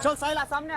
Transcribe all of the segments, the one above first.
चल साहिल सामने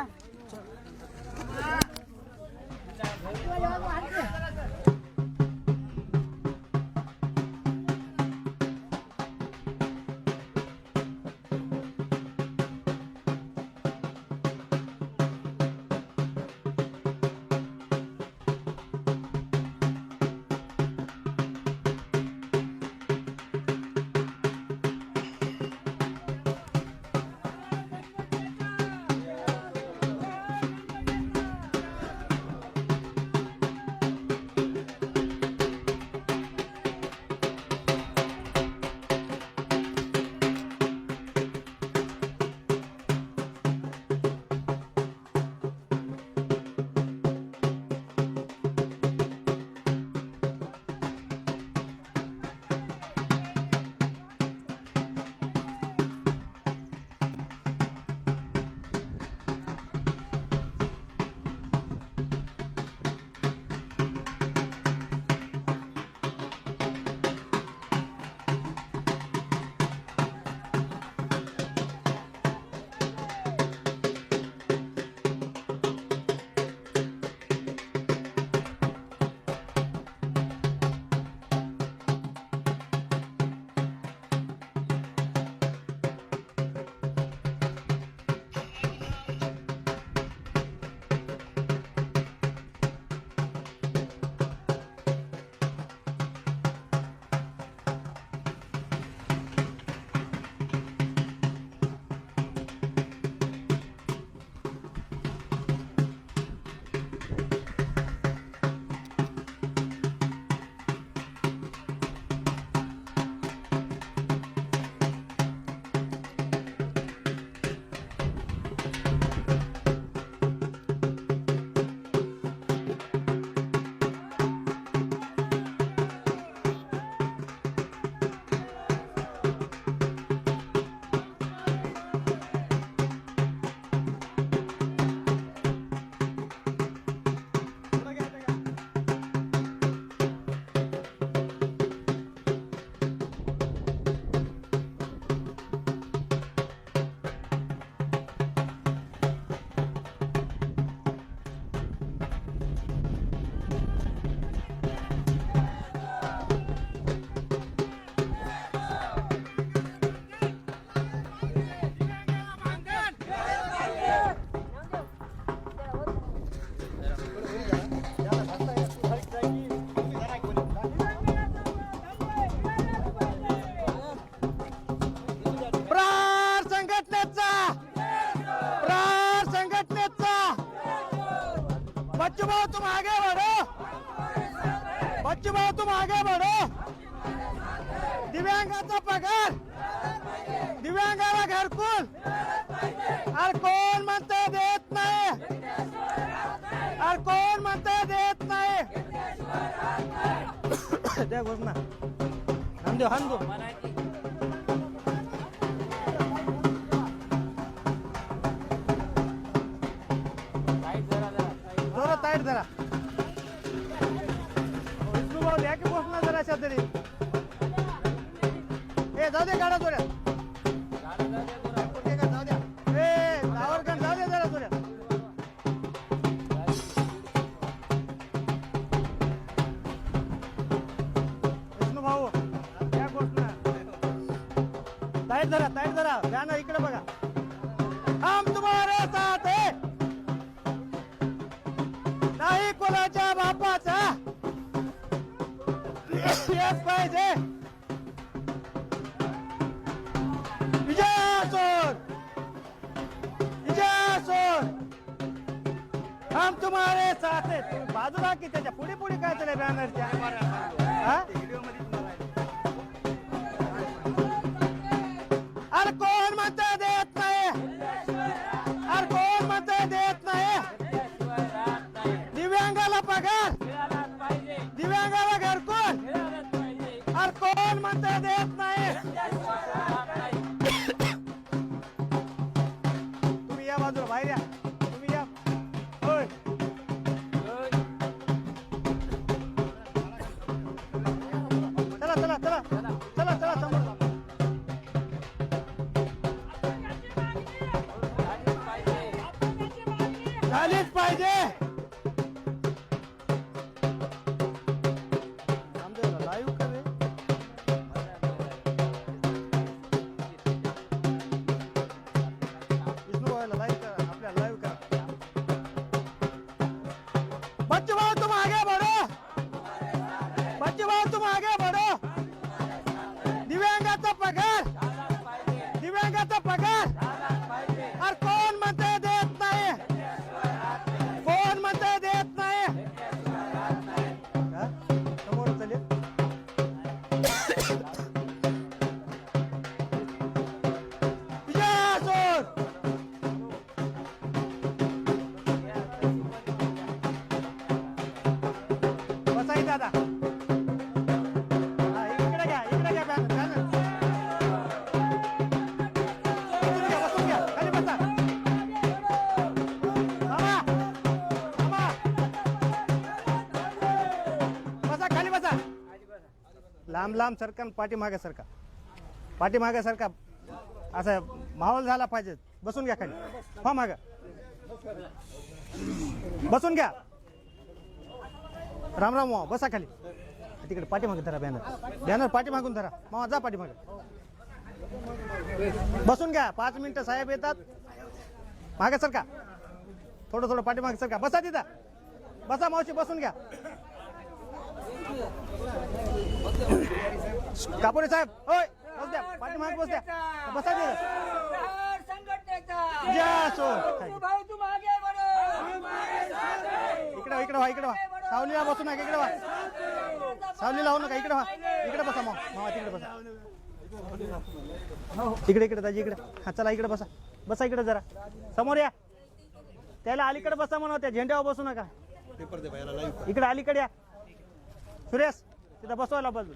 बच्चू भाऊ तुम आगे बढ़ो, बच्चू भाऊ तुम आगे बढ़ो. दिव्यांगाचा पगार, दिव्यांगाला घरकुल, अरे कोण म्हणते देत नाही, अरे कोण म्हणते देत नाही. द्या घोषणा हांदो हांदो टाइट जरा विष्णू भाऊ द्या की घोषणा जरा अशा तरी. ए जाऊ दे गाडा जोड्या, जाऊ द्या. ए सावरकर जाऊ दे जरा जोड्या. विष्णू भाऊ द्या घोषणा. टाइट जरा द्या ना, इकडे बघा. हम तुम्हारे साथ है, नाही कोणाच्या बापाचा, तुम्हारे साथ है. तुम्ही बाजूला की त्याच्या पुढे पुढे काय चाललंय बॅनरच्या? हा? अरे कोण म्हणतंय देत नाही? अरे कोण म्हणतंय देत नाही? दिव्यांगाला पगार, दिव्यांगाला घरकुल, अरे कोण म्हणतंय देत नाही? तुम्ही या बाजूला बाहेर या, तुम्ही या. होय. चला चला चला चला चला समोर. झालीच पाहिजे. लाईव्ह कर रे. विष्णू भाईला लाईव्ह करा, आपल्याला लाईव्ह करा. बच्चू भाऊ तुम आगे बढ़ो, बच्चू भाऊ तुम आगे बढ़ो. दिव्यांगाचा पगार, दिव्यांगाचा पगार. अरे कोण म्हणते देत नाही? कोण म्हणते देत नाही? समोर चालेल. बसाई दादा. हा, इकडे घ्या, इकडे घ्या बॅनर. बसून घ्या, बसून घ्या. खाली बसा. मामा, मामा. बसा, खाली बसा. लांब लांब सरका, पाठीमागे सरका, पाठीमागे सरका. असं माहोल झाला पाहिजे. बसून घ्या खाली. हो माग बसून घ्या. राम राम मामा, बसा खाली. तिकडे पाठीमागे धरा बॅनर, बॅनर पाठीमागून धरा. मामा जा पाठीमागे. बसून घ्या. 5 मिनिटं साहेब येतात. मागे सरका, थोडं थोडं पाठीमागे सरका. बसा तिथं, बसा मावशी, बसून घ्या. कापोरे साहेब, होय बस द्या, पाठीमागे बस द्या. बसा तिथं. इकडे इकडे व्हा, इकडे व्हा. सावलीला बसू नका, इकडे व्हा. सावली लावू नका, इकडे व्हा. इकडे बसा मामा, तिकडे बसा. इकडे इकडे दाजी, इकडे. हा चला इकडे बसा. बसा इकडे जरा, समोर या. त्याला अलीकडे बसा म्हणा, त्या झेंड्यावर बसू नका. इकडे अलीकडे या. सुरेश तिथं बसवायला बाजू.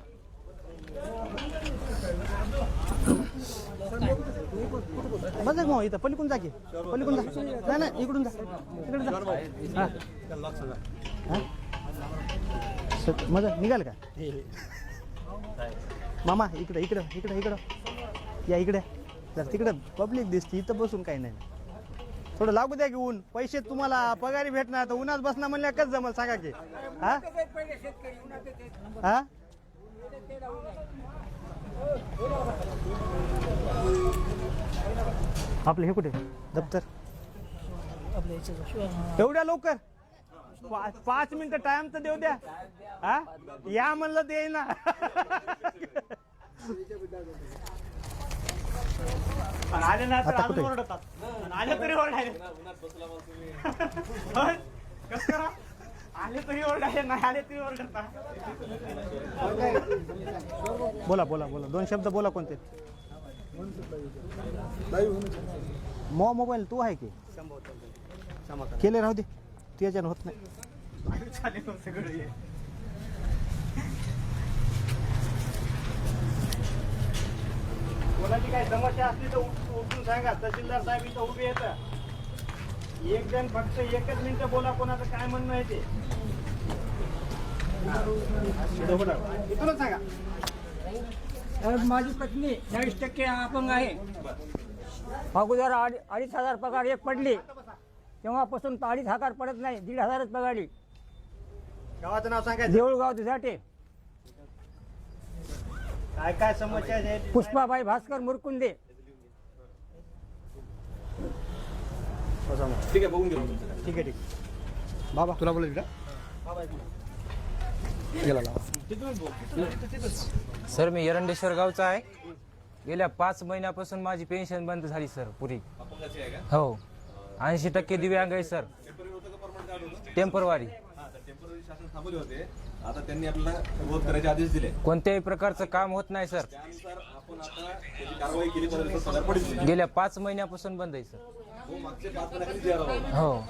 बस मग इथं पलीकडून जा की, पलीकडून जा. नाही नाही, इकडून जा, इकडे जा. मजा निघाल का मामा? इकडे इकडे इकडे इकडं या. इकडे जर तिकडे पब्लिक दिसते, इथं बसून काही नाही. थोडं लागू द्या की ऊन. पैसे तुम्हाला पगारी भेटणार, तर उन्हात बसणार म्हणल्या कसं जमल सांगा की? हा हा. आपलं हे कुठे दप्तर? एवढ्या लवकर 5 मिनिटं टाइम तर देऊ द्या. हा या म्हणलं दे ना. आले ना तर अजून ओरडतात. आले तरी ओरडायले. कसं करा? आले तरी ओरडायले, नाही आले तरी ओरडतात. बोला बोला बोला, 2 शब्द बोला. कोणते? मोबाईल तू आहे की केले? राहू दे, त्याच्यानं होत नाही. कोणाची काय समस्या असली तर उठून सांगा. तहसीलदार साहेब इथं उभे येतात. एक जण फक्त 1 मिनिट बोला. कोणाचं काय म्हणणं आहे ते इथूनच सांगा. माझी पत्नी 40% अपंग आहे. अगोदर 2,500 पगार एक पडली, तेव्हापासून 2,500 पडत नाही. 1,500च पगारी. गावाचं नाव सांगा. देऊळगाव दुधाटे. काय काय समस्या आहेत? पुष्पाबाई भास्कर मुरकुंदे. ठीक आहे, बघून घेऊ. ठीक आहे ठीक. बाबा तुला बोलायचं का? सर मी एरंडेश्वर गावचा आहे. गेल्या 5 महिन्यापासून माझी पेन्शन बंद झाली सर पुरी. हो 80% दिव्यांग आहे सर. टेम्परवारी टेम्पररी शासन थांबवले होते. आता त्यांनी आपल्याला विरोध करायचे आदेश दिले. कोणत्याही प्रकारचं काम होत नाही सर. त्यानुसार आपण आता त्याची कारवाई केली. 15 दिवसात पगार पडली. गेल्या 5 महिन्यापासून बंद आहे सर. हो, मागचे 5 महिन्याखाली जी आर होता. हो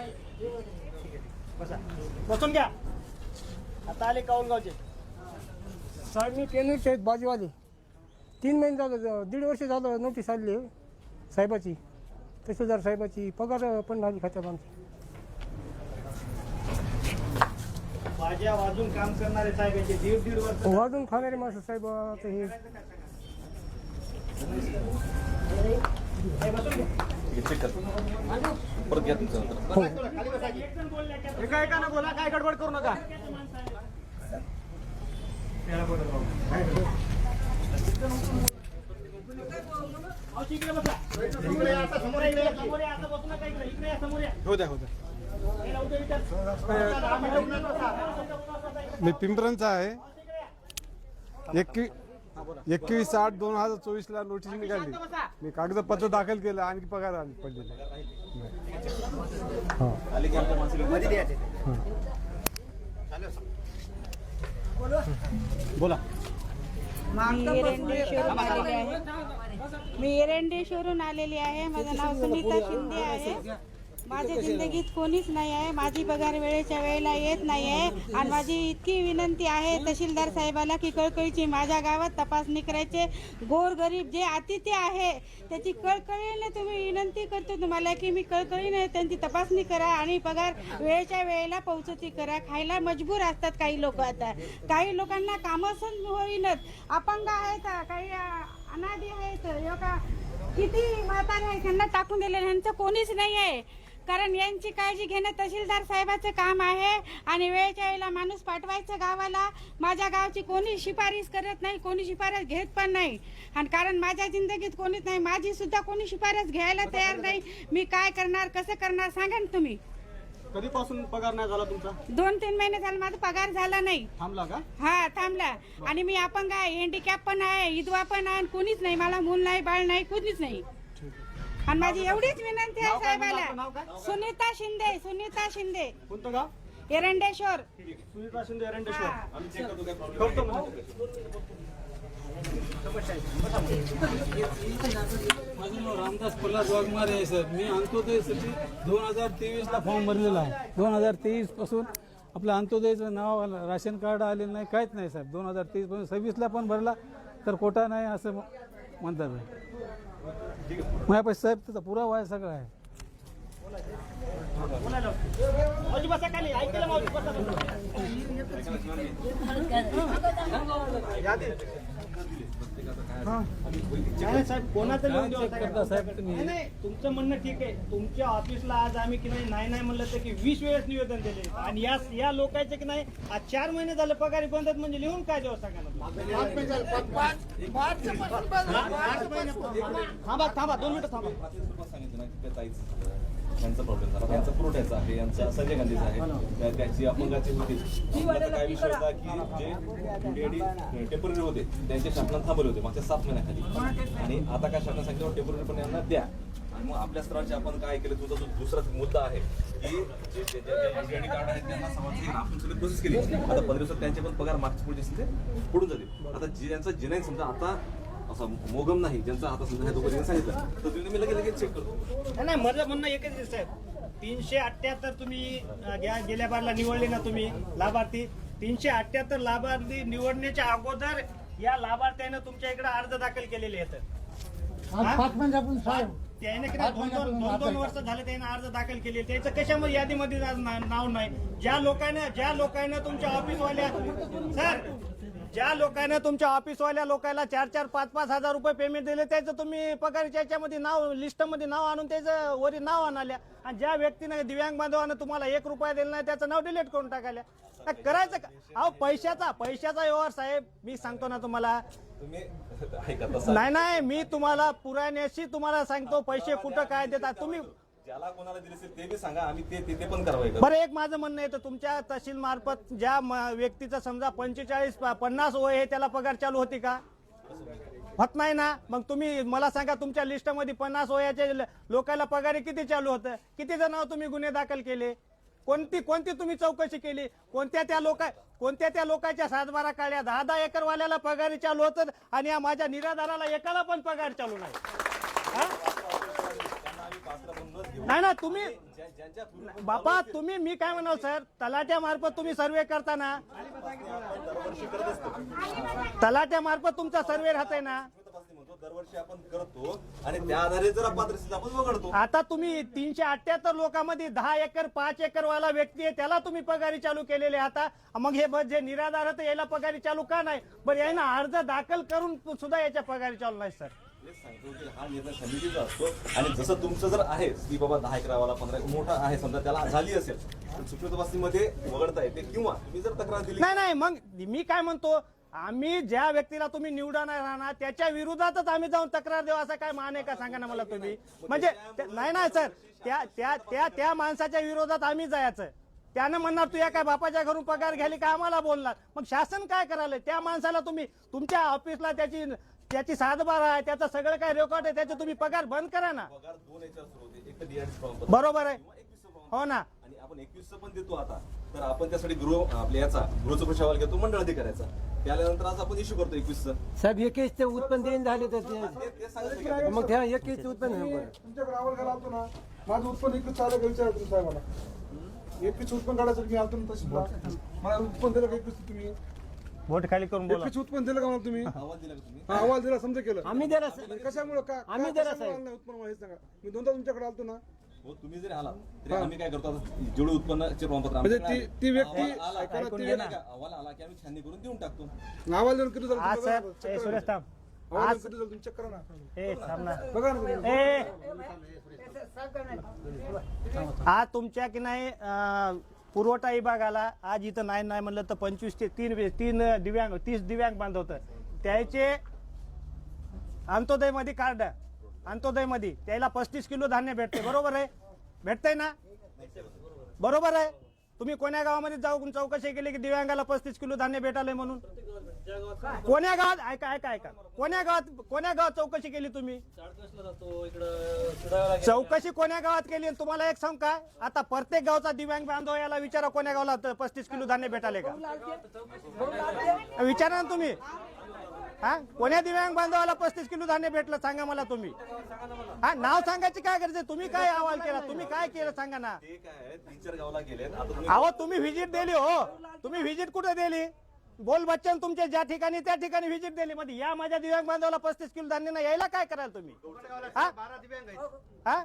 बसून घ्या. आता आले काऊनगावचे. साहेब मी पेनूरचे आहेत बाजूवाले. 3 महिने झालं 1.5 वर्ष झालं नोटीस आली साहेबाची, तहसीलदार साहेबाची. पगार पण नाही खात्यात आमची. बाज्या वाजून काम करणारे साहेब याचे 1.5 वर्ष वाजून खाणारे माणसं साहेब आता हे चेक कर. परत घ्या तुमचं नंतर. एका ना बोला, काय गडबड करू नका. मी पिंपरणचा आहे. 21/8/2024 ला नोटीस निघाली. मी कागदपत्र दाखल केलं, आणखी पगार पडलेले. आले की आमच्या माणसाला बोला. मी एरंडेश्वरून आलेली आहे. माझं नाव सुनीता शिंदे आहे. माझ्या जिंदगीत कोणीच नाही आहे. माझी पगार वेळेच्या वेळेला येत नाही आहे. आणि माझी इतकी विनंती आहे तहसीलदार साहेबाला की कळकळीची माझ्या गावात तपासणी करायचे. गोरगरीब जे आतिथ्य आहे त्याची कळकळीने तुम्ही विनंती करतो तुम्हाला की मी कळकळीने त्यांची तपासणी करा आणि पगार वेळेच्या वेळेला पोहोचती करा. खायला मजबूर असतात काही लोक. आता काही लोकांना कामच होईनच. अपंग आहेत, काही अनादी आहेत, योगा किती म्हातारे आहेत, त्यांना टाकून दिले. ह्यांचं कोणीच नाही आहे. कारण यांची काळजी घेणं तहसीलदार साहेबाचं काम आहे. आणि वेळेच्या वेळेला माणूस पाठवायचं गावाला. माझ्या गावची कोणी शिफारस करत नाही, कोणी शिफारस घेत पण नाही. आणि कारण माझ्या जिंदगीत कोणीच नाही, माझी सुद्धा कोणी शिफारस घ्यायला तयार नाही. मी काय करणार, कसं करणार सांगा ना तुम्ही. कधीपासून पगार नाही झाला तुमचा? 2-3 महिने झाले माझा पगार झाला नाही. थांबला का? हा थांबला. आणि मी अपंग आहे, हँडिकॅप पण आहे, विधवा पण आहे. कोणीच नाही, मला मूल नाही, बाळ नाही, कोणीच नाही. आणि माझी एवढीच विनंती आहे साहेबाला. सुनीता शिंदे. सुनीता शिंदे. कोणतं गाव? एरंडेश्वर. सुनीता शिंदे एरंडेश्वर. आम्ही चेक करतो काय प्रॉब्लेम करतो म्हणजे. माझं नाव रामदास प्रल्हाद वाघमारे आहे सर. मी अंत्योदयसाठी 2023 ला फॉर्म भरलेला आहे. 2023 पासून आपलं अंत्योदयचं नाव आलं, राशन कार्ड आलेलं नाही, काहीच नाही साहेब. 2023 पासून 26 ला पण भरला तर कोटा नाही असं म्हणतात. माझ्यापाशी साहेब त्याचा पुरावा आहे, सगळं आहे. मावशी बसा खाली. ऐकलं मावशी बसा. नाही साहेब, कोणाचं लिहून देऊ करता साहेब तुम्ही? नाही, तुमचं म्हणणं ठीक आहे. तुमच्या ऑफिसला आज आम्ही की नाही म्हणलं तर की 20 वेळेस निवेदन दिले. आणि या लोकांचे की नाही आज 4 महिने झाले पगारी बंद आहेत. म्हणजे लिहून काय देऊ सांगा. थांबा 2 मिनिटं थांबा. सांगितलं ना त्या ताईच यांचा प्रॉब्लेम झाला. यांचा पुरवठ्याचा आहे, यांचा संजय गांधीचा आहे, त्याची अपंगाची होती. अपंगाचा काय विषय होता की जे टेम्पररी होते त्यांच्या शासनात थांबवले होते मागच्या 7 महिन्याखाली. आणि आता काय शासन सांगितलं टेम्पररी पण यांना द्या. आणि मग आपल्या स्तराचे आपण काय केलं, तुझा जो दुसरा मुद्दा आहे की जे कार्ड आहेत त्यांना समाज आपण सगळी प्रोसेस केली. आता 15 दिवसात त्यांचे पण पगार मागचे पुढे असते पुढून जाते. आता ज्यांचा जिनाई समजा आता असं मोगम नाही, ज्यांचा आता समजा दोघं सांगितलं तर तुम्ही मी लगेच चेक करतो. नाही माझं म्हणणं एकच आहे साहेब. 378 तुम्ही गेल्या बारला निवडले ना तुम्ही लाभार्थी. 378 लाभार्थी निवडण्याच्या अगोदर या लाभार्थ्यानं तुमच्या इकडे अर्ज दाखल केलेले आहेत. त्याने 2 वर्ष झाले त्याने अर्ज दाखल केले. त्याचं कशामध्ये यादीमध्ये नाव नाही. ज्या लोकांना तुमच्या ऑफिसवाल्या सर ज्या लोकांना तुमच्या ऑफिसवाल्या लोकांना 4-4, 5-5 हजार रुपये पेमेंट दिले त्याचं तुम्ही पगाराच्या याच्यामध्ये नाव लिस्टमध्ये नाव आणून त्याचं वरी नाव आणाल्या. आणि ज्या व्यक्तीने दिव्यांग बांधवानं तुम्हाला 1 रुपया दिला नाही त्याचं नाव डिलीट करून टाकायला. करायचं का? अहो पैशाचा व्यवहार साहेब. मी सांगतो ना तुम्हाला. तुम्ही ऐका तसं नाही मी तुम्हाला पुराण्याशी तुम्हाला सांगतो पैसे कुठं काय देतात तुम्ही. ज्याला कोणाला दिले असेल ते बी सांगा, आम्ही ते पण कारवाई करू. बरं एक माझं म्हणणं आहे तर तुमच्या तहसील मार्फत ज्या व्यक्तीचं समजा 45-50 वय आहे त्याला पगार चालू होती का? होत नाही ना. मग तुम्ही मला सांगा तुमच्या लिस्टमध्ये 50 वयाच्या लोकांना पगार किती चालू होतं? किती जणांवर तुम्ही गुन्हे दाखल केले? कोणती तुम्ही चौकशी केली? कोणत्या त्या लोकांच्या 7-12 काळ्या 10-10 एकर वाल्याला पगारी चालू होतं आणि या माझ्या निराधाराला एकाला पण पगार चालू नाही? हा? नाही ना तुम्ही बापा तुम्ही मी काय म्हणाल सर, तलाट्या मार्फत तुम्ही सर्वे करताना तलाट्या मार्फत तुमचा सर्वे राहतोय ना, दरवर्षी आपण करतो आणि त्या आधारे जर अपात्रतेचा आपण वगळतो. आता तुम्ही 378 लोकांमध्ये 10 एकर 5 एकर वाला व्यक्ती आहे त्याला तुम्ही पगारी चालू केलेले. आता मग हे जे निराधार आहे याला पगारी चालू का नाही? बरं यायना अर्ज दाखल करून सुद्धा याच्या पगारी चालू नाही सर. हेच सांगतो की हा निर्णय समितीचा असतो आणि जसं तुमचं जर आहे की बाबा 10 एकरावाला 15 मोठा आहे समजा त्याला झाली असेल तर सुप्रीम तपासणीमध्ये वगळता येते किंवा तुम्ही जर तक्रार दिली नाही मग मी काय म्हणतो, आम्ही ज्या व्यक्तीला तुम्ही निवडणार राहणार त्याच्या विरोधातच आम्ही जाऊन तक्रार देऊ असं काय मान आहे का सांगा ना मला तुम्ही? म्हणजे नाही सर, त्या माणसाच्या विरोधात आम्ही जायचं. त्यानं म्हणणार तू या काय बापाच्या घरून पगार घ्यायला का आम्हाला बोलणार? मग शासन काय करायला? त्या माणसाला तुम्ही तुमच्या ऑफिसला त्याची 7-12 आहे, त्याचं सगळं काय रेकॉर्ड आहे, त्याचे तुम्ही पगार बंद करा ना. पगार 2 याच्यावर सुरू होते, एक तर DRT फॉर्म बरोबर आहे. किंवा 21 फॉर्म हो ना. आणि आपण 21 पण देतो आता, तर आपण त्यासाठी आपल्या गृहचौकशी अहवाल घेतो मंडळ अधिकाऱ्याचा, त्यानंतर आज आपण इश्यू करतो 21 साहेब 21चे उत्पन्न देईन झाले तर ते सांगितलं मग त्या 21चे उत्पन्न तुमच्याकडे आवड घाला आलतो ना, माझं उत्पन्न 21 चालू का विचारतो साहेबाला. 21 उत्पन्न काढायचं मी आलतो ना तहसीलला. मला उत्पन्न दिलं का 21 तुम्ही? बोट खाली करून बोला. 21 उत्पन्न दिलं का मला तुम्ही? अहवाल दिला का तुम्ही? हा, अहवाल दिला समजा केलं. आम्ही दिला कशामुळे का आम्ही का- दिला कशामुळे साहेब. आलं नाही उत्पन्न मला हे सांगा. मी 2दा तुमच्याकडे आलतो ना. हो तुम्ही जरी आलात तरी आम्ही काय करतो आता जेवढे उत्पन्नाचे प्रमाणपत्र म्हणजे आमच्याकडे ती व्यक्ती अहवाल आला ऐका ना, की ती नाही का? अहवाल आला की आम्ही छाननी करून देऊन टाकतो. अहवाल देऊन किती झालं आज तुम्ही बघा सर ना, check ए करा सुरेश ना. थांब. अहवाल आज देऊन किती झालं तुम्ही चेक करा ना. ए थांब ना. बघा ना तुम्ही. आज तुमच्या की नाही पुरवठा विभागाला आज इथं नाही म्हणलं तर 25 ते 30 दिव्यांग बांधवत त्याचे अंत्योदयमध्ये कार्ड अंत्योदयमध्ये त्याला 35 किलो धान्य भेटते. बरोबर आहे? भेटतंय ना? बरोबर आहे. तुम्ही कोण्या गावामध्ये जाऊन चौकशी केली की दिव्यांगाला 35 किलो धान्य भेटाले म्हणून? कोण्या गावात ऐका कोण्या गावात चौकशी केली तुम्ही? चौकशी कोण्या गावात केली? तुम्हाला एक सांग काय, आता प्रत्येक गावचा दिव्यांग बांधव याला विचारा कोण्या गावाला 35 किलो धान्य भेटाले का? विचारा ना तुम्ही. हा, कोण्या दिव्यांग बांधवाला 35 किलो धान्य भेटलं सांगा मला तुम्ही. हा, नाव सांगायची काय गरज आहे? तुम्ही काय अहवाल केला? तुम्ही काय केलं सांगा ना. ते काय आहे 3-4 गावाला गेलेत आता तुम्ही अहो तुम्ही व्हिजिट दिली हो. तुम्ही व्हिजिट कुठे दिली? बोल बच्चन तुमच्या ज्या ठिकाणी त्या ठिकाणी व्हिजिट दिली. मध्ये या माझ्या दिव्यांग बांधवाला 35 किलो धान्य नाही यायला काय कराल तुम्ही? हा? 12 दिव्यांग आहेत. हा?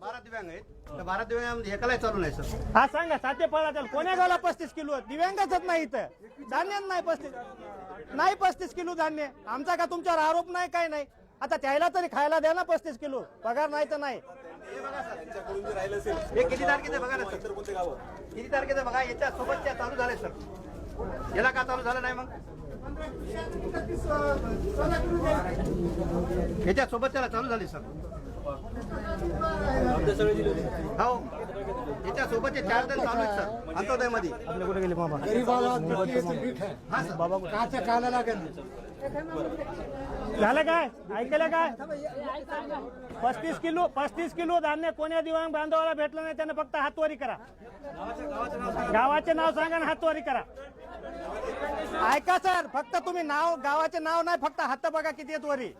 12 दिव्यांग आहेत. त्या 12 दिव्यांगामध्ये एकालाही चालू नाही सर. हा सांगा साते पळाच्या कोण्या गावाला 35 किलो दिव्यांगच नाही इथं धान्य नाही 35 किलो धान्य. आमचा का तुमच्यावर आरोप नाही काय नाही. आता त्याला तरी खायला द्या ना 35 किलो. पगार नाही तर नाही. त्यांच्याकडून जे राहिलं असेल हे किती तारखेचं बघा ना इतर सर. कोणते गावं किती तारखेचं बघा. याच्या सोबतच्या चालू झाले सर. याला का चालू झालं नाही मग? याच्या सोबतच्याला चालू झाले सर. हो याच्या सोबतचे 4 जण चालू आहेत सर अंत्योदयमध्ये. आपल्या कुठे गेले मामा? झालं काय? ऐकलं काय? 35 किलो धान्य कोण्या दिव्यांग बांधवाला भेटलं नाही त्यानं फक्त हातवारी करा. गावाचे नाव सांगा आणि हातवारी करा. ऐका सर, फक्त तुम्ही गावाचे नाव नाही फक्त हात बघा किती आहेत वरी.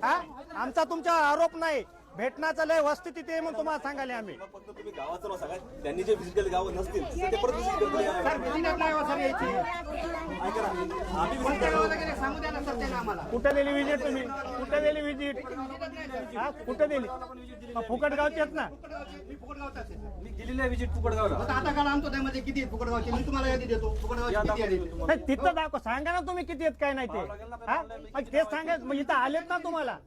हा, आमचा तुमच्यावर आरोप नाही. भेटण्याचं लय वस्तुस्थिती आहे म्हणून तुम्हाला सांगायला आम्ही. फक्त तुम्ही गावाचं नाव सांगा. त्यांनी जे व्हिजिट केले गावं नसतील तर ते परत व्हिजिट करतील. सर व्हिजिट नाही हो सर यायची. ऐका ना, आम्ही कोणत्या गावाला गेले सांगू द्या ना सर त्याला आम्हाला. कुठे दिली व्हिजिट तुम्ही? कुठे दिली व्हिजिट? हा, कुठे दिली? फुकट गावची आहेत ना. मी फुकटगावचाच आहे सर. मी गेलेली आहे विजिट पुकडगावला. आता काल अंत्योदयमध्ये किती आहेत फुकटगावचे मी तुम्हाला यादी देतो. फुकटगावचे किती आहेत? नाही, तिथं दाखव सांगा ना तुम्ही किती आहेत काय नाही ते. हा, मग तेच सांगा. मग इथं आलेत ना तुम्हाला,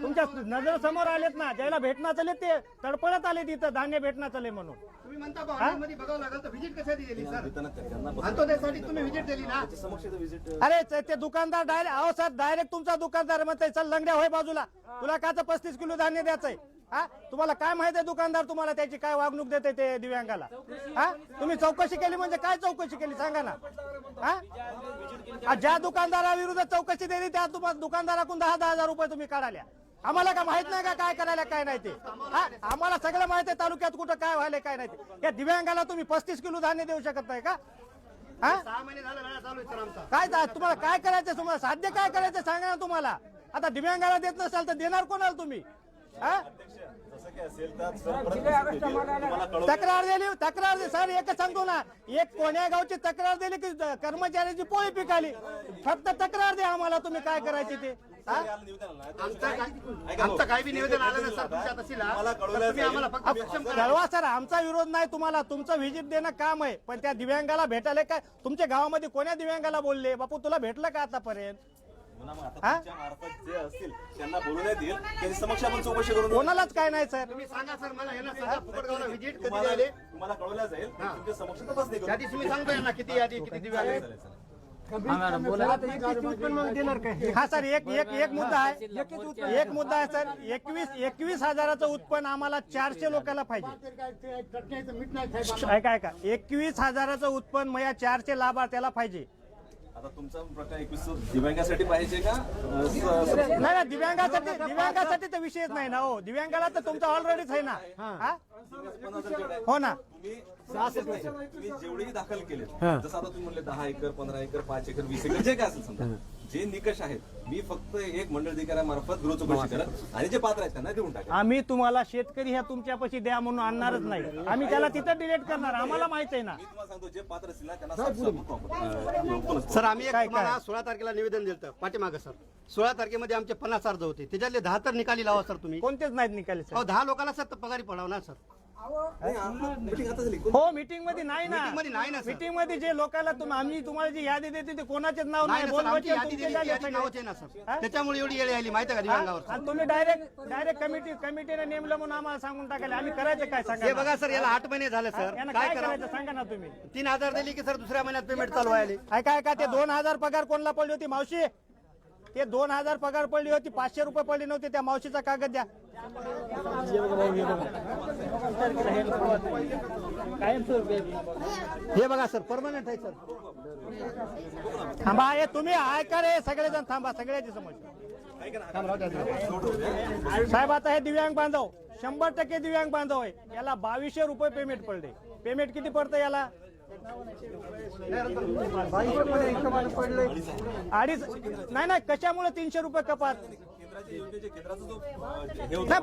तुमच्या नजर समोर आलेत ना. ज्याला भेटणार चालेल ते तडपडत आले तिथं धान्य भेटणार चालेल म्हणून. तुम्ही म्हणता बा ऑनलाईनमध्ये बघावं लागेल तर व्हिजिट कशासाठी दिली सर? त्यांना अंत्योदयसाठी तुम्ही व्हिजिट दिली ना. समक्ष व्हिजिट अरे ते दुकानदार डायरेक्ट अहो सर डायरेक्ट तुमचा दुकानदार म्हणताय चल लंगड्या होय बाजूला, तुला काच 35 किलो धान्य द्यायचंय. हा, तुम्हाला काय माहिती आहे दुकानदार तुम्हाला त्याची काय वागणूक देते ते दिव्यांगाला? हा, तुम्ही चौकशी केली म्हणजे काय चौकशी केली सांगा ना. हा, ज्या दुकानदाराविरुद्ध चौकशी दिली त्या दुकानदाराकडून 10,000 रुपये तुम्ही काढाल्या. आम्हाला का माहित नाही का काय करायला काय नाही ते हा? आम्हाला सगळं माहित आहे तालुक्यात कुठं काय व्हायला काय नाही ते. या दिव्यांगाला तुम्ही 35 किलो धान्य देऊ शकत नाही का? हा 6 महिने झालं लढा चालू आहे सर आमचा. काय तुम्हाला काय करायचं, तुम्हाला साध्य काय करायचं सांगा ना तुम्हाला. आता दिव्यांगाला देत नसाल तर देणार कोणाला तुम्ही? हा तसं काय असेल तर सर परत तुम्हाला कळवलं. तक्रार दे सर. एकच सांगतो ना, एक कोण्या गावची तक्रार दिली की कर्मचाऱ्याची पोळी पिकाली. फक्त तक्रार द्या आम्हाला तुम्ही काय करायचे ते. हा? आमचं काही बी निवेदन आलं ना सर तुमच्या तहसीलला, तर तुम्ही आम्हाला फक्त सक्षम करा. कळवा सर, आमचा विरोध नाही तुम्हाला. तुमचं व्हिजिट देणं काम आहे, पण त्या दिव्यांगाला भेटायला काय तुमच्या गावामध्ये कोण्या दिव्यांगाला बोलले बापू तुला भेटलं का आतापर्यंत? पुन्हा मग आता तुमच्या मार्फत जे असतील त्यांना बोलवण्यात येईल, त्यांची समक्ष आपण चौकशी करून कोणालाच काय नाही सर. तुम्ही सांगा सर मला, यांना सांगा फुकटगावला व्हिजिट कधी तुम्हाला द्यायले. तुम्हाला कळवलं जाईल. तुमच्या समक्ष तपासणी करू. त्या दिवशी मी सांगतो यांना किती यादी किती दिवे आले. हा सर, एक मुद्दा आहे. एक मुद्दा आहे सर. 21 हजाराचं उत्पन्न आम्हाला 400 लोकांना पाहिजे. ऐका 21 हजाराचं उत्पन्न मग 400 लाभार्थ्याला पाहिजे. आता तुमचा प्रकार 21 दिव्यांगासाठी पाहिजे का? नाही दिव्यांगासाठी तर विषयच नाही ना हो. दिव्यांगाला तर तुमचा ऑलरेडीच आहे ना. हा? हो ना. तुम्ही जेवढेही दाखल केले, जसं आता तुम्ही म्हणले 10 एकर 15 एकर 5 एकर 20 एकर जे काय असेल समजा, जे निकष आहेत मी फक्त एक मंडळ अधिकाऱ्यामार्फत गृह चौकशी करत आणि जे पात्र आहेत त्यांना देऊन टाका. आम्ही तुम्हाला शेतकरी ह्या तुमच्यापाशी द्या म्हणून आणणारच नाही. आम्ही त्याला तिथं डिलीट करणार. आम्हाला माहित आहे ना. मी तुम्हाला सांगतो जे पात्र असतील ना त्यांना सर आम्ही एक काय? तुम्हाला 16 तारखेला निवेदन दिलं पाठीमागं सर. 16 तारखेमध्ये आमचे 50 अर्ज होते, त्याच्यातले 10 तर निकाली लावा सर तुम्ही. कोणतेच नाहीत निकाले सर. 10 लोकांना सर पगारी पडावणार सर. मीटिंग आता झाली. हो मीटिंग मध्ये नाही ना. मीटिंग मध्ये नाही ना सर. मीटिंग मध्ये जे लोकांना आम्ही तुम्हाला जी यादी देते ते कोणाचेच नाव नाही नाही. ना सर, आमची बोलवायचे यादी तुमचे दिली झाले यादी सगळे. नावाचे ना सर. हा? त्याच्यामुळे एवढी येळ आली माहिती आहे का दिव्यांगावर सर. आणि तुम्ही डायरेक्ट कमिटीने नेमलं म्हणून आम्हाला सांगून टाकायला. आम्ही करायचं काय सांगा हे ना. बघा सर, याला 8 महिने झाले सर. यांना काय काय करा? करायचं सांगा ना तुम्ही. 3000 दिली की सर दुसऱ्या महिन्यात पेमेंट चालू आहे. ऐका ते 2000 पगार कोणाला पडली होती मावशी? ते 2000 पगार पडली होती, 500 रुपये पडले नव्हते. त्या मावशीचा कागद द्या. हे बघा सर, परमनंट आहे सर. थांबा, हे तुम्ही ऐका रे सगळेजण थांबा. सगळ्याची समस्या साहेब. आता हे दिव्यांग बांधव 100% दिव्यांग बांधव आहे. याला 2200 रुपये पेमेंट पडले. पेमेंट किती पडतं याला? अडीच नाही कशामुळे 300 रुपये कपात? नाही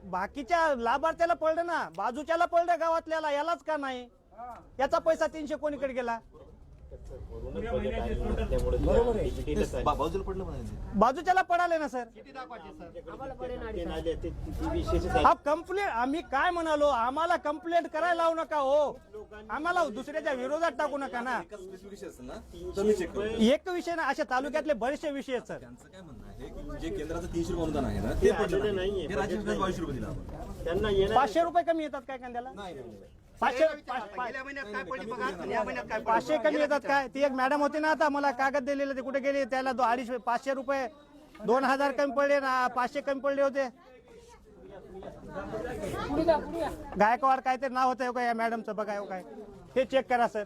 बाकीच्या लाभार्थ्याला पडलं ना, बाजूच्याला पडलं गावातल्याला, यालाच का नाही? याचा पैसा 300 कोणीकडे गेला? बाजूच्याला पडाले ना सर. कंप्लेंट आम्ही काय म्हणालो, आम्हाला कंप्लेंट करायला लावू नका हो. आम्हाला दुसऱ्याच्या विरोधात टाकू नका ना. एक विषय ना, अशा तालुक्यातले बरेचसे विषय आहेत सर. त्यांचं काय म्हणणं आहे की जे केंद्राचं 300 रुपये अनुदान आहे ना ते पडलं नाही. हे राज्य सरकार 2200 रुपये दिला आपण. 500 रुपये कमी येतात काय कांद्याला? 500 गेल्या महिन्यात काय पडली पगार आणि या महिन्यात काय पडली? 500 कमी येतात काय? ती एक मॅडम होती ना, आता मला कागद दिलेले ते कुठे गेले? त्याला 500 रुपये 2000 कमी पडले ना, 500 कमी पडले होते. गायकवाड काहीतरी नाव होतं का या मॅडमचं? बघा काय हे चेक करा सर.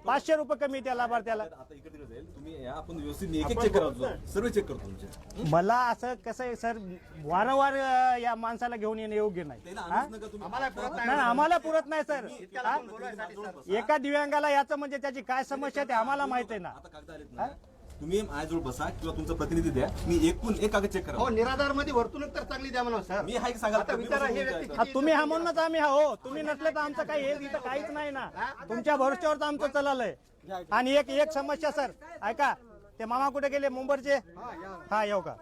500 रुपये कमी त्या लाभार्थ्याला. आता इकडे तिकडे जाईल तुम्ही या, आपण व्यवस्थित एक चेक करायचो, सर्व चेक करतो तुमचे. मला असं कसं आहे सर, वारंवार या माणसाला घेऊन येणं योग्य नाही. त्याला हा? आणूच नका तुम्ही. नाही आम्हाला पुरत नाही सर. हा? एका दिव्यांगाला याचं म्हणजे त्याची काय समस्या ते आम्हाला माहित आहे ना. आता कागद आलेत ना, तुम्ही माझ्याजवळ बसा किंवा तुमचा प्रतिनिधी द्या, मी एकूण एक कागद चेक करा. हो, निराधार मध्ये वर्तणूक तर चांगली द्या म्हणा सर. मी हाय सांगा. आता विचारा हे व्यक्ती हा, तुम्ही हा म्हणूनच आम्ही हा हो. तुम्ही नसले तर आमचं काही हे इथं काहीच नाही ना. तुमच्या भरोश्यावर तर आमचं चाललंय. आणि एक समस्या सर, ऐका ते मामा कुठे गेले मुंबईचे? हा येऊ का?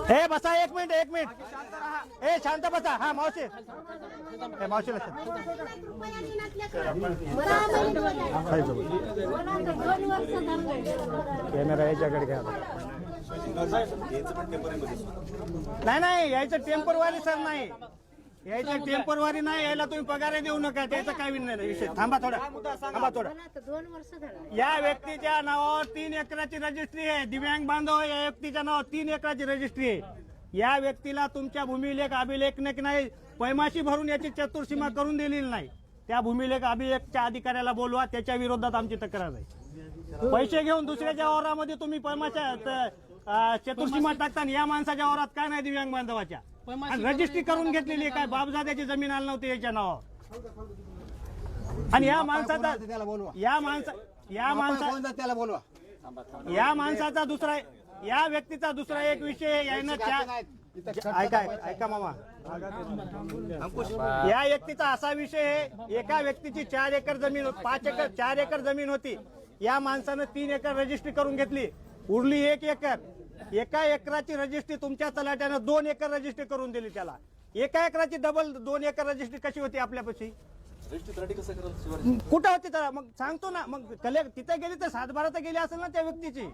हे बसा, एक मिनिट. ए शांत बसा. हा मावशी, हे मावशीला कॅमेरा याच्याकडे घ्या. नाही यायचं टेम्परवारी सर नाही. यायचं टेम्परवारी नाही. यायला तुम्ही पगार देऊ नका. त्याचा काय विषय. थांबा थोडा. 2 वर्ष झालं. या व्यक्तीच्या नावावर 3 एकराची रजिस्ट्री आहे. दिव्यांग बांधव या व्यक्तीच्या नावावर 3 एकराची रजिस्ट्री आहे. या व्यक्तीला तुमच्या भूमिलेख अभिलेख नाही, पैमाशी भरून याची चतुर्सीमा करून दिलेली नाही. त्या भूमिलेख अभिलेखच्या अधिकाऱ्याला बोलवा. त्याच्या विरोधात आमची तक्रार आहे. पैसे घेऊन दुसऱ्याच्या वावरामध्ये तुम्ही पैमाच्या चतुर्सीमा टाकताना या माणसाच्या वावरात काय नाही दिव्यांग बांधवाच्या आणि रजिस्ट्री करून घेतलेली आहे. काय बापजाद्याची जमीन आली नव्हती याच्या नावावर. आणि या माणसाचा त्याला बोलवा त्याला बोलवा या माणसाचा दुसरा या व्यक्तीचा दुसरा एक विषय यानं ऐका मामा या व्यक्तीचा असा विषय आहे, एका व्यक्तीची 4 एकर जमीन 5 एकर 4 एकर जमीन होती. या माणसानं 3 एकर रजिस्ट्री करून घेतली, उरली 1 एकर. एका एकराची रजिस्ट्री तुमच्या तलाट्यानं 2 एकर रजिस्ट्री करून दिली त्याला. एका एकराची डबल 2 एकर रजिस्ट्री कशी होती आपल्यापाशी? कुठं होती तर मग सांगतो ना. मग तिथे गेली तर 7-12 तर गेली असेल ना त्या व्यक्तीची.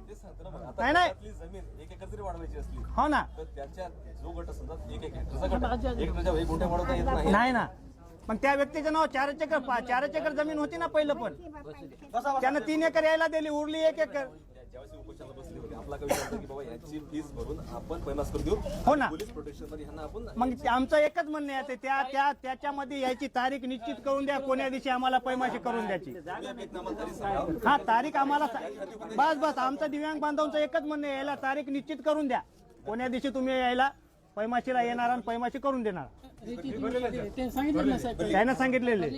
नाही जमीन 1 एकर जरी वाढवायची असली हो ना, तर त्याच्या जो गट समजा 1 एकर वाढवता येत नाही. नाही ना. मग त्या व्यक्तीचं नाव 4 एकर जमीन होती ना पहिलं, पण त्यानं 3 एकर यायला दिली, उरली 1 एकर. ज्यावेळेस उपोषणाला बसले होते आपला काय विचार होता की बाबा याची फीस भरून आपण पैमास करून देऊ. हो ना. पोलीस प्रोटेक्शन मध्ये ह्यांना आपण मग आमचं एकच म्हणणं आहे, त्याच्यामध्ये याची तारीख निश्चित करून द्या, कोण्या दिवशी आम्हाला पैमाशी करून द्यायची. हा तारीख आम्हाला बस आमचं दिव्यांग बांधवांचं एकच म्हणणं आहे, याला तारीख निश्चित करून द्या, कोण्या दिवशी तुम्ही यायला पैमाशीला येणार आणि पैमाशी करून देणार. त्यानं सांगितलेले.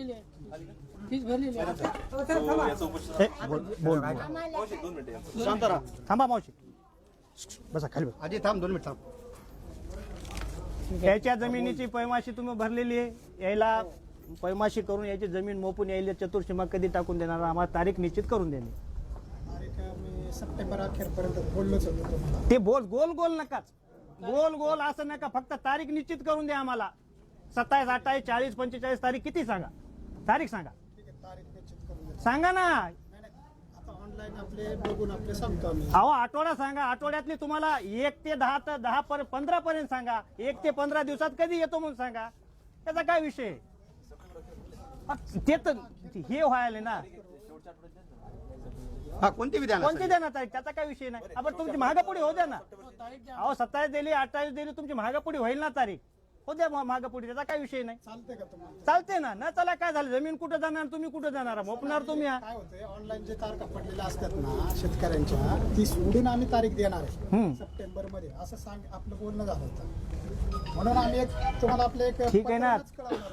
शांत राहा. थांबा मावशी, बसा खाली. आधी थांब 2 मिनिट थांब. याच्या जमिनीची पैमाशी तुम्ही भरलेली आहे, यायला पैमाशी करून याची जमीन मोपून यायला चतुर्सीमा कधी टाकून देणार, आम्हाला तारीख निश्चित करून देणे. सप्टेंबर अखेरपर्यंत बोललोच होतो. ते गोल गोल नकाच, गोल असं नका, फक्त तारीख निश्चित करून द्या आम्हाला. 27, 28, 40, 45 तारीख किती सांगा, तारीख सांगा, सांगा ना. ऑनलाईन आपले बघून आपले सांगतो आम्ही. अहो आठवडा सांगा, आठवड्यातली तुम्हाला 1 ते 10 तर 15 पर्यंत सांगा. 1 ते 15 दिवसात कधी येतो म्हणून सांगा, त्याचा काय विषय. ते तर हे व्हायला ना, हा कोणती विधान कोणती द्या ना तारीख, त्याचा काय विषय नाही. आपण तुमची महागापुढी होऊ द्या ना. अहो 27 दिली, 28 दिली, तुमची महागापुढी होईल ना तारीख, हो द्या महागापुढी, त्याचा काय विषय नाही. चालते का तुम्हाला? चालते ना. न चला काय झालं, जमीन कुठं जाणार, तुम्ही कुठं जाणार, मोपणार तुम्ही. काय होतंय, ऑनलाईन जे तारखा पडलेल्या असतात ना शेतकऱ्यांच्या, ती सोडून आम्ही तारीख देणार आहे सप्टेंबर मध्ये, असं आपलं बोलणं झालं होतं. म्हणून आम्ही तुम्हाला आपले ठीक आहे ना.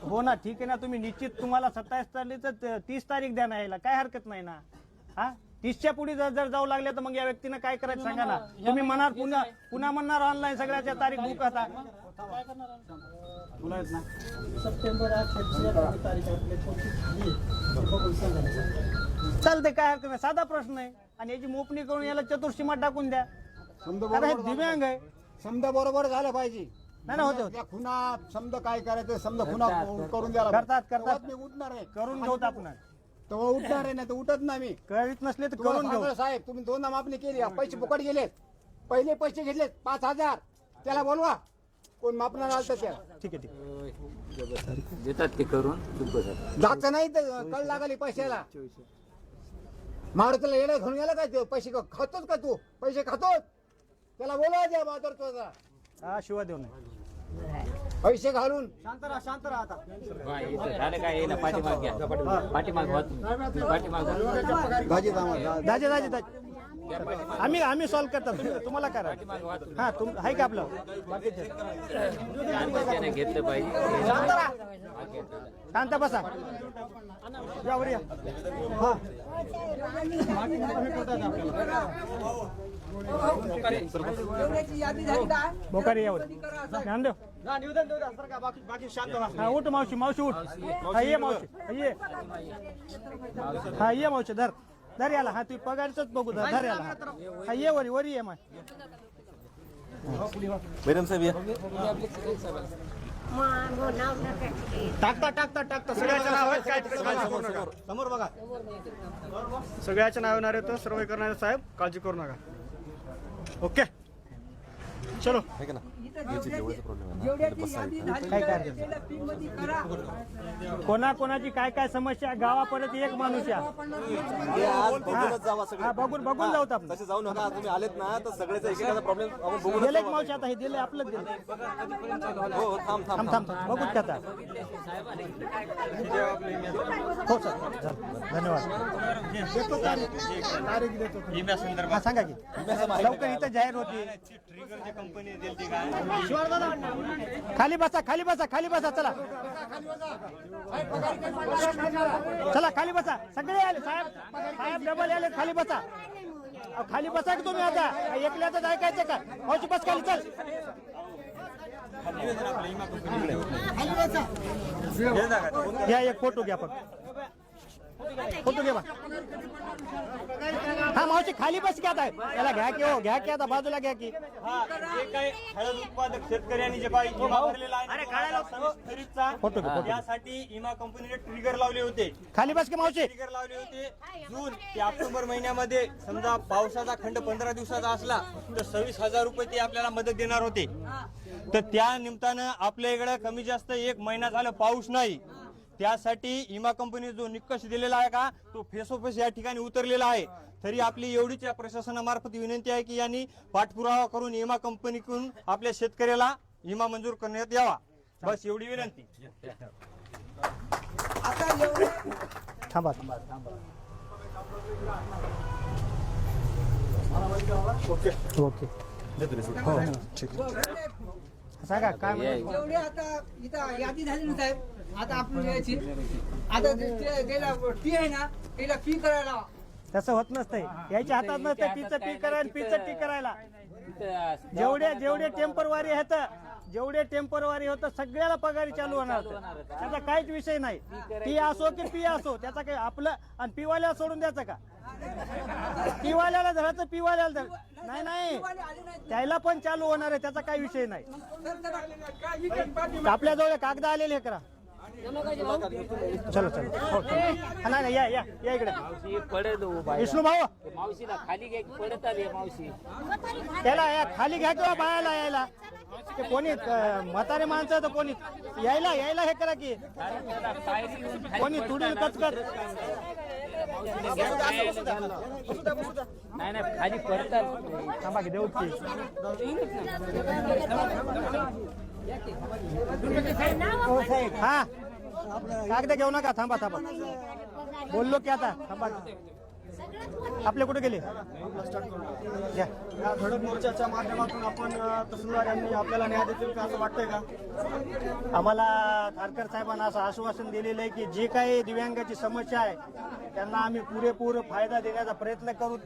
हो ना, ठीक आहे ना. तुम्ही निश्चित तुम्हाला 27 तारीख तर 30 तारीख द्या ना, यायला काय हरकत नाही ना. हा 30च्या पुढे जर जाऊ लागले तर मग या व्यक्तीनं काय करायचं सांगा ना. तुम्ही म्हणणार पुन्हा म्हणणार ऑनलाईन सगळ्याच्या तारीख बुक आता. सप्टेंबर तारीख चालते, काय हरकत नाही, साधा प्रश्न आहे. आणि याची मोपणी करून याला चतुर्सीमा टाकून द्या. कारण हे दिव्यांग आहे. समजा बरोबर झालं पाहिजे. नाही ना, होते खुना समजा काय करायचं, समजा खुना करून द्यायला करतात मी उठणार आहे, करून घेऊत आपण. तेव्हा उठणार आहे, नाही तर उठत नाही मी. करीत नसले तर करून घेऊ. साहेब तुम्ही 2 मापणी केली, पैसे फुकट गेलेत. पहिले पैसे घेतलेत 5000, त्याला बोलवा, कोण मापणार आलं तर त्या. ठीक आहे. देतात ते करून जागचं नाही तर कळ लागली पैशाला. मारुतीला येणं घेऊन गेला काय ते पैसे खातोच का तू, पैसे खातोच, त्याला बोलवा द्या बाजार तुझा. हा शिवा देऊ नये. पैसे घालून शांत राहा आता. झालं काय येईल पाठीमाग घ्या, पाठीमाग दाजे आम्ही सॉल्व्ह करतात, तुम्हाला करा. हा आहे का आपलं घेतलं पाहिजे. शांत बसा. यावर या. हा बोकारी यावर ज्ञान देव. बाकी शांत व्हा. हा उठ मावशी उठ. हा ये मावशी ये. हा ये मावशी धर याला. हा तू पगारच बघू धर याला. हा ये वरी ये मा. मॅडम साहेब या. टाकता सगळ्याच्या नावावर काय समोर बघा. सगळ्याच्या नावावर येतो सर्वे करणारे साहेब, काळजी करू नका. ओके चलो. काय काय कोणाकोणाची काय काय समस्या आहे? गावापर्यंत एक माणूस या हा, बघून जाऊ आपण. तसे जाऊ नका, तुम्ही आलेत ना तर सगळ्याचा एकेकाचा प्रॉब्लेम आपण बघू. गेले एक मावशी आता हे दिले आपलं दिलं. हो थांब थांब थांब बघू त्याचा. हो सर धन्यवाद. हा सांगा की लवकर इथं जाहीर होती. खाली बसा चला चला खाली बसा. सगळे आले साहेब डबल आले. खाली बसा खाली बसा की तुम्ही आता एकल्याच ऐकायचं का? मावशी बस खाली चल. घ्या एक फोटो घ्या फक्त फोटो घ्या. हा मावशी खाली बस घ्या आता. त्याला घ्या की हो घ्या की आता बाजूला घ्या की. जे काही हळद उत्पादक शेतकऱ्यांनी जे काही विमा भरलेला आहे खरीपचा फोटो घ्या फोटो. यासाठी विमा कंपनीने ट्रिगर लावले होते. खाली बस की मावशी. ट्रिगर लावले होते जून ते ऑक्टोबर महिन्यामध्ये. समजा पावसाचा खंड 15 दिवसाचा असला तर 26,000 रुपये ते आपल्याला मदत देणार होते. तर त्या निमित्तानं आपल्या इकडे कमी जास्त 1 महिना झाला पाऊस नाही. त्यासाठी विमा कंपनी जो निकष दिलेला आहे का तो फेसोफेस या ठिकाणी उतरलेला आहे. तरी आपली एवढीच या प्रशासनामार्फत विनंती आहे की यांनी पाठपुरावा करून विमा कंपनीकडून आपल्या शेतकऱ्याला विमा मंजूर करण्यात यावा. बस एवढी विनंती. थांबा ओके सांगा काय म्हणतो. जेवढे आता इथं यादी झाली ना साहेब, आता आपण यायची आता त्याला टी आहे ना त्याला फी करायला. तसं होत नसतंय. याच्या हातात नसतं पीचं पी करायला पीचं टी करायला. जेवढे टेम्परवारी आहेत जेवढे टेम्परवारी होतं सगळ्याला पगारी चालू होणार. त्याचा काहीच विषय नाही. टी असो की पी असो त्याचा काही आपलं आणि पिवाल्याला सोडून द्यायचं का? पिवाल्याला धरायचं पिवाल्याला नाही त्याला पण चालू होणार आहे. त्याचा काही विषय नाही. आपल्या जवळ कागद आलेले करा. चलो हो नाही या इकडे विष्णू भाऊ मावशीला खाली घ्या पडत आली मावशी. त्याला खाली घ्या किंवा बायाला यायला ते कोणी म्हातारे माणसं तर कोणी यायला हे करा की कोणी तुडून कचकत नाही खाली पडतात. थांबा की देऊ की हा कागद घेऊ नका. थांबा बोललो की आता थांबा. आपले कुठे गेले? या धडक मोर्चाच्या माध्यमातून आपण तहसीलदार यांनी आपल्याला न्याय देतील का असं वाटतंय का? आम्हाला थारकर साहेबांना असं आश्वासन दिलेलं आहे की जे काही दिव्यांगाची समस्या आहे त्यांना आम्ही पुरेपूर फायदा देण्याचा प्रयत्न करू.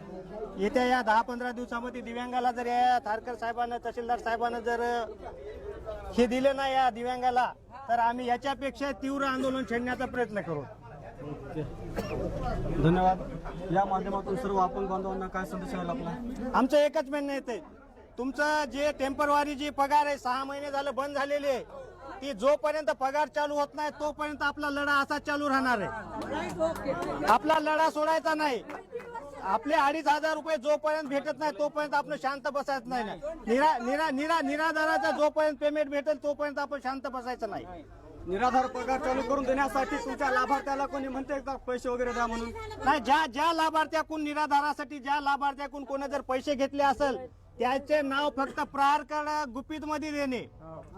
येत्या या 10-15 दिवसामध्ये दिव्यांगाला जर या थारकर साहेबांना तहसीलदार साहेबांना जर हे दिलं नाही या दिव्यांगाला तर आम्ही याच्यापेक्षा तीव्र आंदोलन छेडण्याचा प्रयत्न करू. धन्यवाद. या माध्यमातून सर्व आपण बांधवांना काय संदेश आहे आपला? आमचं एकच म्हणणं येते तुमचं जे टेम्परवारी जी पगार आहे 6 महिने झालं बंद झालेली आहे ती जोपर्यंत पगार चालू होत नाही तोपर्यंत आपला लढा असा चालू राहणार आहे. आपला लढा सोडायचा नाही. आपले 2,500 रुपये जोपर्यंत भेटत नाही तोपर्यंत आपण शांत बसायचं नाही. निराधाराचा जोपर्यंत पेमेंट भेटेल तोपर्यंत आपण शांत बसायचं नाही. निराधार पगार चालू करून देण्यासाठी तुमच्या लाभार्थ्याला कोणी म्हणते का पैसे वगैरे द्या म्हणून? नाही ज्या लाभार्थ्याकडून निराधारासाठी ज्या लाभार्थ्याकडून कोणी जर पैसे घेतले असेल त्याचे नाव फक्त प्रहारकडे गुपित मध्ये देणे.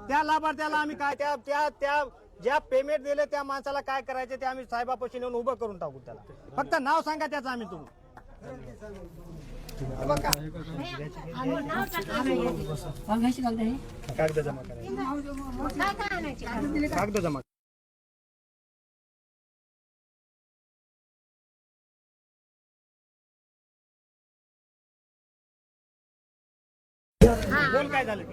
त्या लाभार्थ्याला आम्ही काय त्या ज्या पेमेंट दिले त्या माणसाला काय करायचे ते आम्ही साहेबापाशी नेऊन उभं करून टाकू. त्याला फक्त नाव सांगा त्याचं आम्ही तुम्ही कागद जमा करा. कागद जमा बोल काय झालं?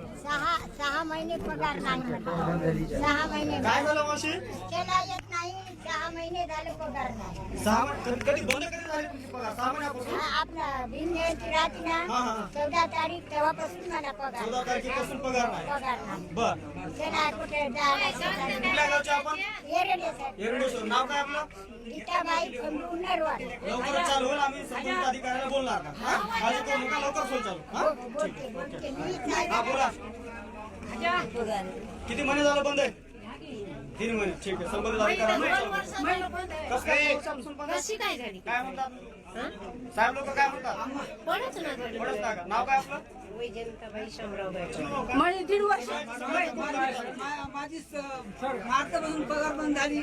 6 महिने पगार नाही मला. 6 महिने काय झालं मावशी? त्याला येत नाही. 6 महिने झाले पगार नाही. 6 महिने कधी बंद कधी झाली तुमची पगार? 6 महिन्यापासून? आपला भिंजयंती राहते ना 14 तारीख तेव्हापासून मला पगार 14 तारखेपासून पगार नाही. पगार नाही. बर त्याला कुठे जायला कुठल्या गावचे आपण? येरडे साहेब. येरडेश्वर. नाव काय आपलं? गीताबाई खंडू नरवाड. लवकरच चालू होईल. आम्ही संबंधित अधिकाऱ्याला बोलणार का? काळजी करू नका. लवकर सोय चालू. बोलते. हा बोला. किती महिने झालं बंद आहे? 3 महिने. ठीक आहे, संबंधित अधिकाऱ्यांना कसं काय पावसापासून बंद आहे? कशी काय झाली काय म्हणतात साहेब लोक काय म्हणतात? पडत ना पडत नाही का? नाव काय आपलं? वैजंताबाई शामराव गायकवाड. म्हणजे 1.5 वर्ष माझी मार्चपासून पगार बंद झाली.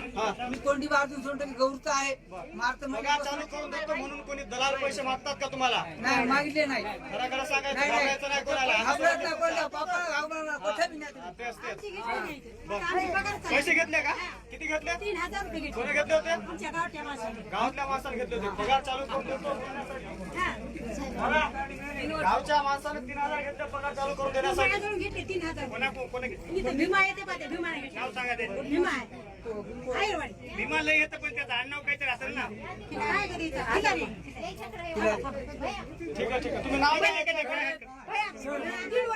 मी कोंडी बाजून सोडतो की गौरचं आहे मार्च पगार चालू करून देतो म्हणून कोणी दलाल पैसे मागतात का तुम्हाला? नाही मागितले नाही. खरं खरं सांगायचं, घाबरायचं नाही कोणाला. घाबरत नाही कोणाला. पापा घाबरणार कुठे बी नाही. तेच तेच. पैसे घेतले का? किती घेतले? 3,000 रुपये घेतले. कोणी घेतले होते? आमच्या गावच्या माणसाने. गावातल्या माणसाने घेतले होते. पगार चालू करून देतो गावच्या माणसाने 3,000 घेतले पगार चालू करून देण्यासाठी. माझ्याकडून घेतले 3,000. कोणी घेतले? इथं भीमा येते पाहते, भीमा नाही घेतले. नाव सांगा ते. भीमा आहे. आयरवाडी. विमा लय येतं पण त्याचं आडनाव काहीतरी असेल ना. तिला काय करायचं? ठीक आहे. ठीक आहे ठीक आहे. तुम्ही नाव काय ऐकलं का?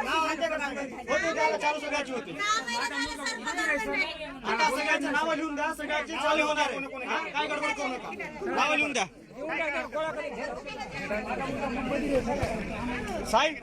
नाव ऐकलं का? होते त्याला चालू सगळ्याची होती. आता सगळ्याची नावं लिहून द्या, सगळ्याची चालू होणार आहे. हा? काय गडबड करू नका. नावं लिहून द्या. साहेब